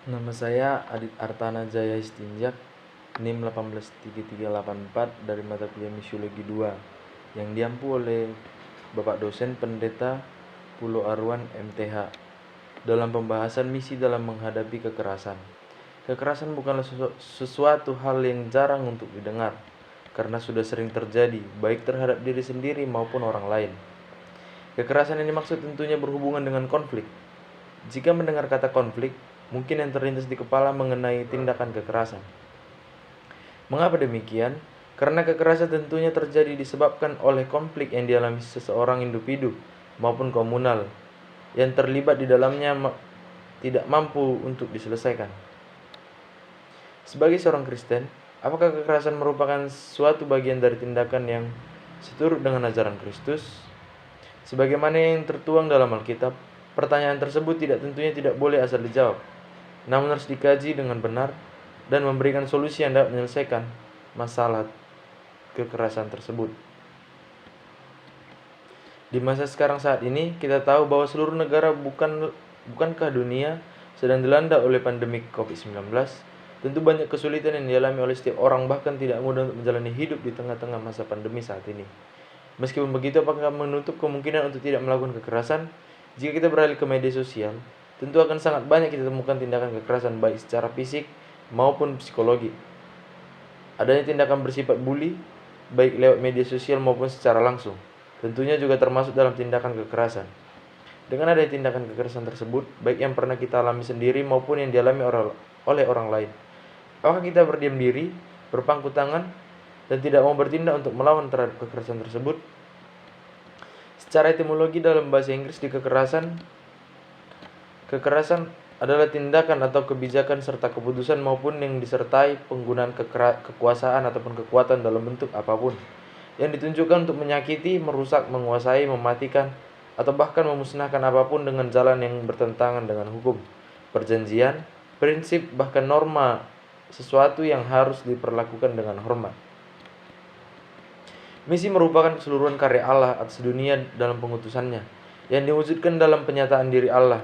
Nama saya Adit Artana Jaya Istinjak, NIM 183384 dari mata kuliah Misiologi 2 yang diampu oleh Bapak dosen Pendeta Pulo Arwan MTH dalam pembahasan misi dalam menghadapi kekerasan. Kekerasan bukanlah sesuatu hal yang jarang untuk didengar, karena sudah sering terjadi, baik terhadap diri sendiri maupun orang lain. Kekerasan yang dimaksud tentunya berhubungan dengan konflik. Jika mendengar kata konflik, mungkin yang terlintas di kepala mengenai tindakan kekerasan. Mengapa demikian? Karena kekerasan tentunya terjadi disebabkan oleh konflik yang dialami seseorang individu maupun komunal yang terlibat di dalamnya tidak mampu untuk diselesaikan. Sebagai seorang Kristen, apakah kekerasan merupakan suatu bagian dari tindakan yang seturut dengan ajaran Kristus? Sebagaimana yang tertuang dalam Alkitab, pertanyaan tersebut tentunya tidak boleh asal dijawab, namun harus dikaji dengan benar dan memberikan solusi yang dapat menyelesaikan masalah kekerasan tersebut. Di masa sekarang saat ini, kita tahu bahwa seluruh negara bukankah dunia sedang dilanda oleh pandemi COVID-19. Tentu banyak kesulitan yang dialami oleh setiap orang, bahkan tidak mudah untuk menjalani hidup di tengah-tengah masa pandemi saat ini. Meskipun begitu, apakah menutup kemungkinan untuk tidak melakukan kekerasan? Jika kita beralih ke media sosial, tentu akan sangat banyak kita temukan tindakan kekerasan baik secara fisik maupun psikologi. Adanya tindakan bersifat bully, baik lewat media sosial maupun secara langsung, tentunya juga termasuk dalam tindakan kekerasan. Dengan adanya tindakan kekerasan tersebut, baik yang pernah kita alami sendiri maupun yang dialami oleh orang lain, apakah kita berdiam diri, berpangku tangan, dan tidak mau bertindak untuk melawan terhadap kekerasan tersebut? Secara etimologi dalam bahasa Inggris, kekerasan adalah tindakan atau kebijakan serta keputusan maupun yang disertai penggunaan kekuasaan ataupun kekuatan dalam bentuk apapun yang ditunjukkan untuk menyakiti, merusak, menguasai, mematikan, atau bahkan memusnahkan apapun dengan jalan yang bertentangan dengan hukum, perjanjian, prinsip, bahkan norma sesuatu yang harus diperlakukan dengan hormat. Misi merupakan keseluruhan karya Allah atas dunia dalam pengutusannya, yang diwujudkan dalam penyataan diri Allah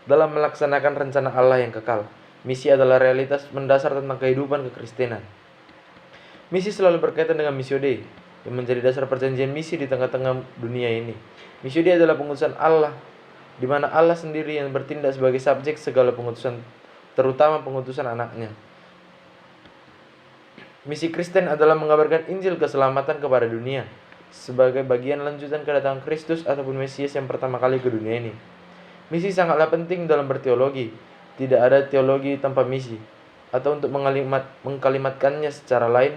dalam melaksanakan rencana Allah yang kekal. Misi adalah realitas mendasar tentang kehidupan kekristenan. Misi selalu berkaitan dengan Missio Dei, yang menjadi dasar perjanjian misi di tengah-tengah dunia ini. Missio Dei adalah pengutusan Allah, di mana Allah sendiri yang bertindak sebagai subjek segala pengutusan, terutama pengutusan anaknya. Misi Kristen adalah mengabarkan Injil keselamatan kepada dunia, sebagai bagian lanjutan kedatangan Kristus ataupun Mesias yang pertama kali ke dunia ini. Misi sangatlah penting dalam berteologi. Tidak ada teologi tanpa misi. Atau untuk mengkalimatkannya secara lain,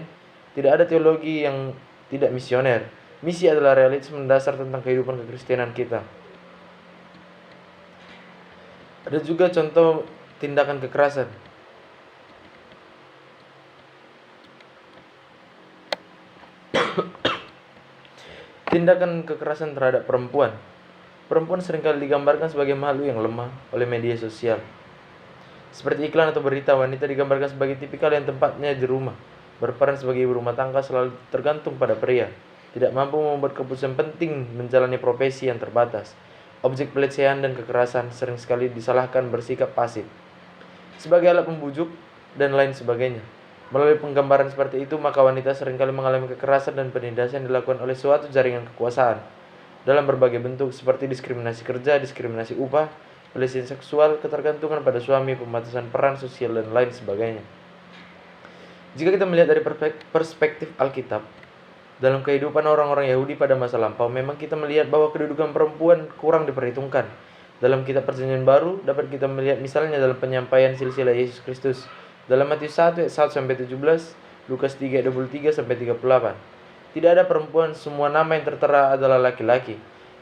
tidak ada teologi yang tidak misioner. Misi adalah realitas mendasar tentang kehidupan kekristenan kita. Ada juga contoh tindakan kekerasan. Tindakan kekerasan terhadap perempuan. Perempuan seringkali digambarkan sebagai makhluk yang lemah oleh media sosial. Seperti iklan atau berita, wanita digambarkan sebagai tipikal yang tempatnya di rumah, berperan sebagai ibu rumah tangga, selalu tergantung pada pria, tidak mampu membuat keputusan penting, menjalani profesi yang terbatas. Objek pelecehan dan kekerasan sering sekali disalahkan, bersikap pasif sebagai alat pembujuk dan lain sebagainya. Melalui penggambaran seperti itu, maka wanita seringkali mengalami kekerasan dan penindasan yang dilakukan oleh suatu jaringan kekuasaan dalam berbagai bentuk, seperti diskriminasi kerja, diskriminasi upah, pelecehan seksual, ketergantungan pada suami, pembatasan peran sosial, dan lain sebagainya. Jika kita melihat dari perspektif Alkitab, dalam kehidupan orang-orang Yahudi pada masa lampau, memang kita melihat bahwa kedudukan perempuan kurang diperhitungkan. Dalam kitab Perjanjian Baru, dapat kita melihat misalnya dalam penyampaian silsilah Yesus Kristus dalam Matius 1 ayat 1-17, Lukas 3 ayat 23-38. Tidak ada perempuan, semua nama yang tertera adalah laki-laki.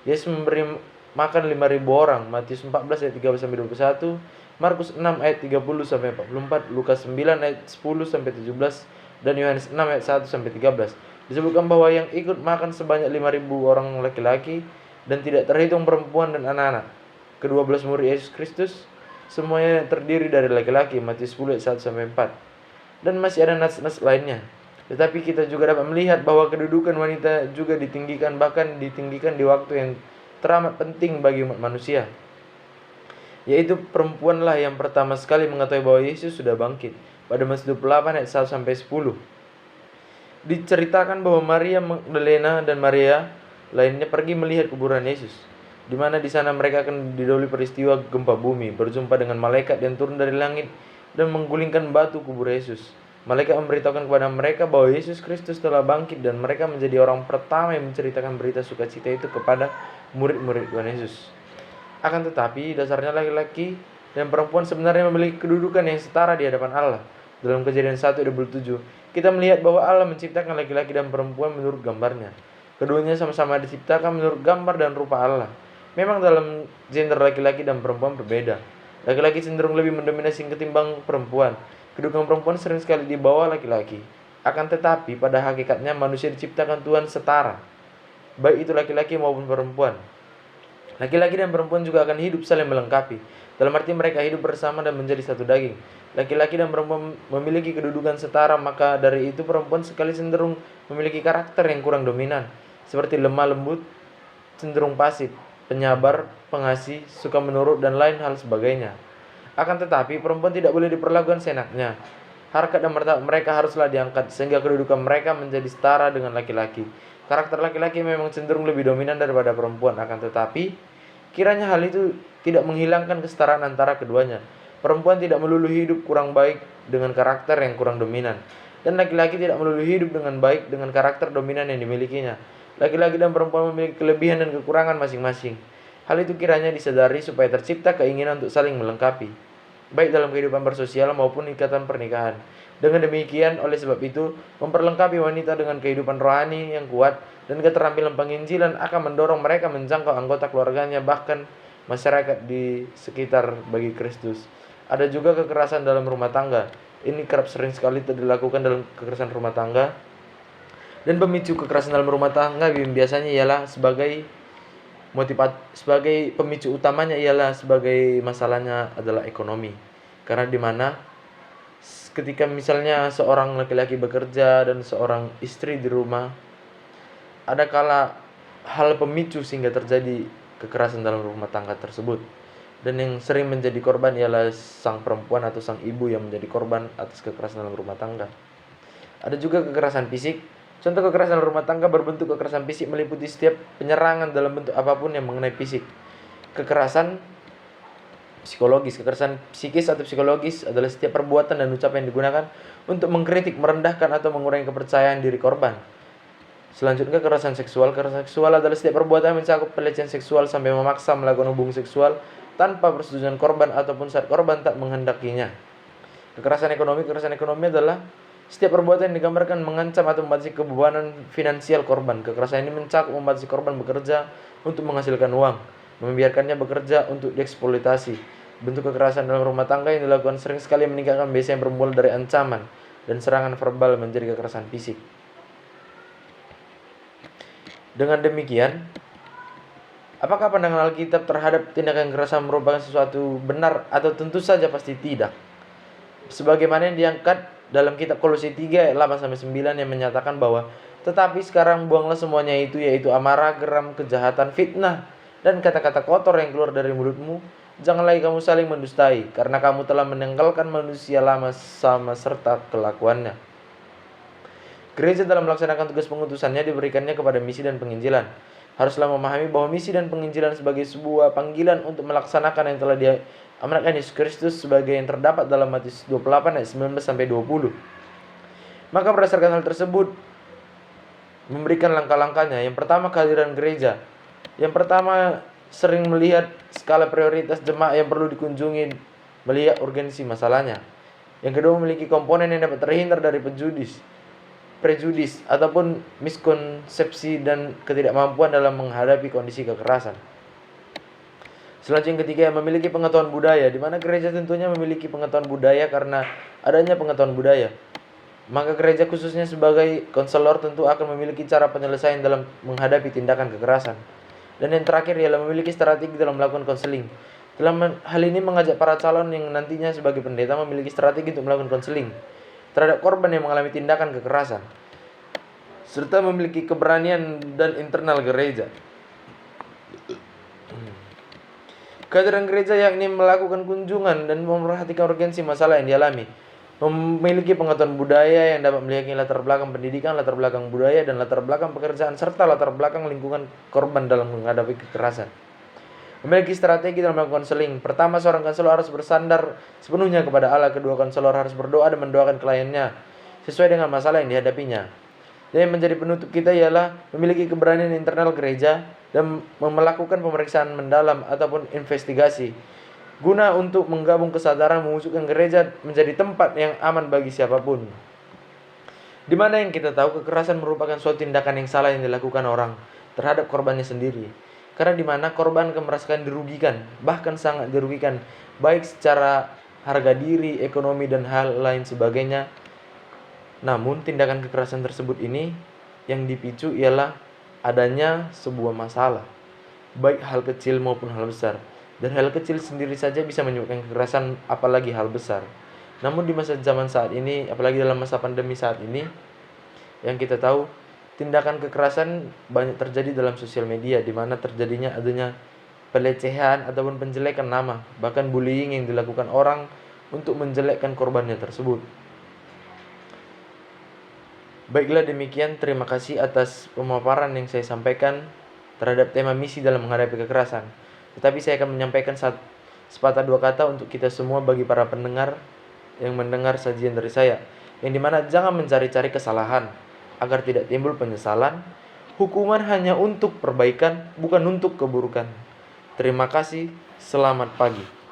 Yesus memberi makan 5.000 orang, Matius 14 ayat 13-21, Markus 6 ayat 30-44, Lukas 9 ayat 10-17, dan Yohanes 6 ayat 1-13. Disebutkan bahwa yang ikut makan sebanyak 5.000 orang laki-laki dan tidak terhitung perempuan dan anak-anak. Ke-12 murid Yesus Kristus semuanya terdiri dari laki-laki, Matius 10 ayat 1-4. Dan masih ada nas-nas lainnya. Tetapi kita juga dapat melihat bahwa kedudukan wanita juga ditinggikan, bahkan ditinggikan di waktu yang teramat penting bagi umat manusia. yaitu perempuanlah yang pertama sekali mengetahui bahwa Yesus sudah bangkit. Pada Mazmur 28 ayat 1-10 diceritakan bahwa Maria Magdalena dan Maria lainnya pergi melihat kuburan Yesus, di mana di sana mereka akan didahului peristiwa gempa bumi, berjumpa dengan malaikat yang turun dari langit dan menggulingkan batu kubur Yesus. Malaikat memberitahukan kepada mereka bahwa Yesus Kristus telah bangkit, dan mereka menjadi orang pertama yang menceritakan berita sukacita itu kepada murid-murid Tuhan Yesus. Akan tetapi, dasarnya laki-laki dan perempuan sebenarnya memiliki kedudukan yang setara di hadapan Allah. Dalam Kejadian 1:27, kita melihat bahwa Allah menciptakan laki-laki dan perempuan menurut gambarnya. Keduanya sama-sama diciptakan menurut gambar dan rupa Allah. Memang dalam gender laki-laki dan perempuan berbeda. Laki-laki cenderung lebih mendominasi ketimbang perempuan. Kedudukan perempuan sering sekali di bawah laki-laki. Akan tetapi, pada hakikatnya manusia diciptakan Tuhan setara, baik itu laki-laki maupun perempuan. Laki-laki dan perempuan juga akan hidup saling melengkapi. Dalam arti mereka hidup bersama dan menjadi satu daging. Laki-laki dan perempuan memiliki kedudukan setara, maka dari itu perempuan sekali cenderung memiliki karakter yang kurang dominan, seperti lemah lembut, cenderung pasif, penyabar, pengasih, suka menurut, dan lain hal sebagainya. Akan tetapi perempuan tidak boleh diperlakukan seenaknya. Harkat dan martabat mereka haruslah diangkat sehingga kedudukan mereka menjadi setara dengan laki-laki. Karakter laki-laki memang cenderung lebih dominan daripada perempuan, akan tetapi kiranya hal itu tidak menghilangkan kesetaraan antara keduanya. Perempuan tidak melulu hidup kurang baik dengan karakter yang kurang dominan, dan laki-laki tidak melulu hidup dengan baik dengan karakter dominan yang dimilikinya. Laki-laki dan perempuan memiliki kelebihan dan kekurangan masing-masing. Hal itu kiranya disadari supaya tercipta keinginan untuk saling melengkapi, baik dalam kehidupan bersosial maupun ikatan pernikahan. Dengan demikian, oleh sebab itu, memperlengkapi wanita dengan kehidupan rohani yang kuat dan keterampilan penginjilan akan mendorong mereka menjangkau anggota keluarganya, bahkan masyarakat di sekitar bagi Kristus. Ada juga kekerasan dalam rumah tangga. Ini kerap sering sekali dilakukan dalam kekerasan rumah tangga. Dan pemicu kekerasan dalam rumah tangga biasanya ialah sebagai pemicu utamanya ialah sebagai masalahnya adalah ekonomi. Karena di mana ketika misalnya seorang laki-laki bekerja dan seorang istri di rumah, ada kala hal pemicu sehingga terjadi kekerasan dalam rumah tangga tersebut. Dan yang sering menjadi korban ialah sang perempuan atau sang ibu yang menjadi korban atas kekerasan dalam rumah tangga. Ada juga kekerasan fisik. Contoh kekerasan dalam rumah tangga berbentuk kekerasan fisik meliputi setiap penyerangan dalam bentuk apapun yang mengenai fisik. Kekerasan psikologis. Kekerasan psikis atau psikologis adalah setiap perbuatan dan ucapan yang digunakan untuk mengkritik, merendahkan, atau mengurangi kepercayaan diri korban. Selanjutnya, kekerasan seksual. Kekerasan seksual adalah setiap perbuatan yang mencakup pelecehan seksual sampai memaksa melakukan hubungan seksual tanpa persetujuan korban ataupun saat korban tak menghendakinya. Kekerasan ekonomi. Kekerasan ekonomi adalah setiap perbuatan yang digambarkan mengancam atau membatasi kebebanan finansial korban. Kekerasan ini mencakup membatasi korban bekerja untuk menghasilkan uang, membiarkannya bekerja untuk dieksploitasi. Bentuk kekerasan dalam rumah tangga yang dilakukan sering sekali meningkatkan, biasanya bermula dari ancaman dan serangan verbal menjadi kekerasan fisik. Dengan demikian, apakah pandangan Alkitab terhadap tindakan kekerasan merupakan sesuatu benar atau tentu saja pasti tidak? Sebagaimana yang diangkat dalam kitab Kolose 3 ayat 8-9 yang menyatakan bahwa tetapi sekarang buanglah semuanya itu, yaitu amarah, geram, kejahatan, fitnah, dan kata-kata kotor yang keluar dari mulutmu. Jangan lagi kamu saling mendustai, karena kamu telah meninggalkan manusia lama sama serta kelakuannya. Gereja dalam melaksanakan tugas pengutusannya diberikannya kepada misi dan penginjilan. Haruslah memahami bahwa misi dan penginjilan sebagai sebuah panggilan untuk melaksanakan yang telah diamanatkan Yesus Kristus sebagai yang terdapat dalam Matius 28 ayat 19-20. Maka berdasarkan hal tersebut memberikan langkah-langkahnya. Yang pertama, kehadiran gereja. Yang pertama, sering melihat skala prioritas jemaat yang perlu dikunjungi, melihat urgensi masalahnya. Yang kedua, memiliki komponen yang dapat terhindar dari prejudis ataupun miskonsepsi dan ketidakmampuan dalam menghadapi kondisi kekerasan. Selanjutnya, yang ketiga, memiliki pengetahuan budaya, di mana gereja tentunya memiliki pengetahuan budaya. Karena adanya pengetahuan budaya, maka gereja khususnya sebagai konselor tentu akan memiliki cara penyelesaian dalam menghadapi tindakan kekerasan. Dan yang terakhir ialah memiliki strategi dalam melakukan konseling. Dalam hal ini mengajak para calon yang nantinya sebagai pendeta memiliki strategi untuk melakukan konseling terhadap korban yang mengalami tindakan kekerasan, serta memiliki keberanian dan internal gereja. Kehadiran gereja yakni melakukan kunjungan dan memperhatikan urgensi masalah yang dialami. Memiliki pengetahuan budaya yang dapat melihat latar belakang pendidikan, latar belakang budaya, dan latar belakang pekerjaan, serta latar belakang lingkungan korban dalam menghadapi kekerasan. Memiliki strategi dalam melakukan konseling. Pertama, seorang konselor harus bersandar sepenuhnya kepada Allah. Kedua, konselor harus berdoa dan mendoakan kliennya sesuai dengan masalah yang dihadapinya. Dan yang menjadi penutup kita ialah memiliki keberanian internal gereja dan melakukan pemeriksaan mendalam ataupun investigasi guna untuk menggabung kesadaran mewujudkan gereja menjadi tempat yang aman bagi siapapun. Di mana yang kita tahu kekerasan merupakan suatu tindakan yang salah yang dilakukan orang terhadap korbannya sendiri. Karena di mana korban akan merasakan dirugikan, bahkan sangat dirugikan, baik secara harga diri, ekonomi, dan hal lain sebagainya. Namun tindakan kekerasan tersebut ini yang dipicu ialah adanya sebuah masalah, baik hal kecil maupun hal besar. Dan hal kecil sendiri saja bisa menyebabkan kekerasan, apalagi hal besar. Namun di masa zaman saat ini, apalagi dalam masa pandemi saat ini, yang kita tahu tindakan kekerasan banyak terjadi dalam sosial media, di mana terjadinya adanya pelecehan ataupun penjelekan nama, bahkan bullying yang dilakukan orang untuk menjelekkan korbannya tersebut. Baiklah, demikian, terima kasih atas pemaparan yang saya sampaikan terhadap tema misi dalam menghadapi kekerasan. Tetapi saya akan menyampaikan sepatah dua kata untuk kita semua bagi para pendengar yang mendengar sajian dari saya, yang dimana jangan mencari-cari kesalahan agar tidak timbul penyesalan. Hukuman hanya untuk perbaikan, bukan untuk keburukan. Terima kasih, selamat pagi.